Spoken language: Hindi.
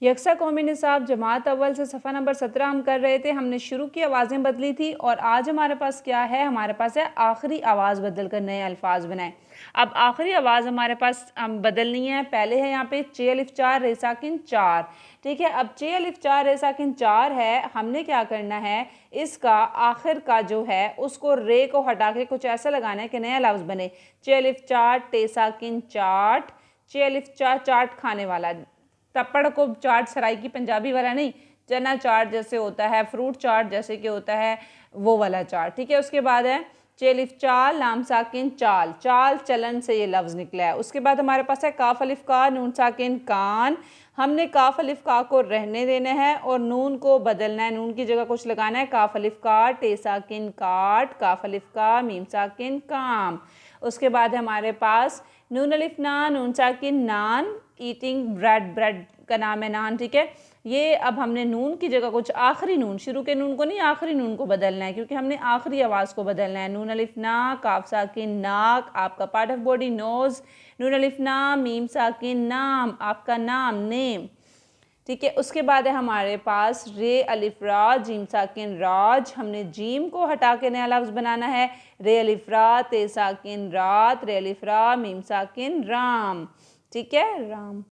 यकसा कौमी निसाब जमात अव्वल से सफ़ा नंबर 17 हम कर रहे थे। हमने शुरू की आवाज़ें बदली थी और आज हमारे पास क्या है, हमारे पास है आखिरी आवाज़ बदल कर नए अल्फाज बनाए। अब आखिरी आवाज़ हमारे पास बदलनी है। पहले है यहाँ पे चे अलिफ 4 रे साकिन 4, ठीक है। अब चे अलिफ 4 रे साकिन 4 है, हमने क्या करना है, इसका आखिर का जो है उसको रे को हटा के कुछ ऐसा लगाना है कि नया लफ्ज़ बने। चे अलिफ 4 टे साकिन चाट, चे अलिफ 4 चाट खाने वाला, तप्पड़ को चाट सराय की पंजाबी वाला नहीं, चना चाट जैसे होता है, फ्रूट चाट जैसे कि होता है, वो वाला चाट, ठीक है। उसके बाद है चे अलिफ चाल लाम साकिन चाल, चाल चलन से ये लफ्ज़ निकला है। उसके बाद हमारे पास है काफ अलिफ का नून साकिन कान, हमने काफ अलिफ का को रहने देना है और नून को बदलना है, नून की जगह कुछ लगाना है। काफ अलिफ का टे साकिन काट, काफ अलिफ का मीम साकिन काम। उसके बाद है हमारे पास नून अलिफ नान नून साकिन नान, ईटिंग ब्रेड, ब्रेड का नाम है नान, ठीक है। ये अब हमने नून की जगह कुछ आखिरी नून, शुरू के नून को नहीं आखिरी नून को बदलना है, क्योंकि हमने आखिरी आवाज़ को बदलना है। नून अलिफ ना काफ साकिन नाक, आपका पार्ट ऑफ बॉडी नोज। नून अलिफ ना मीम साकिन नाम, आपका नाम नेम, ठीक है। उसके बाद है हमारे पास रे अलिफ रा जीम साकिन राज, हमने जीम को हटा के नया लफ्ज़ बनाना है। रे अलिफ रा ते साकिन रात, रे अलिफ रा मीम साकिन राम, ठीक है, राम।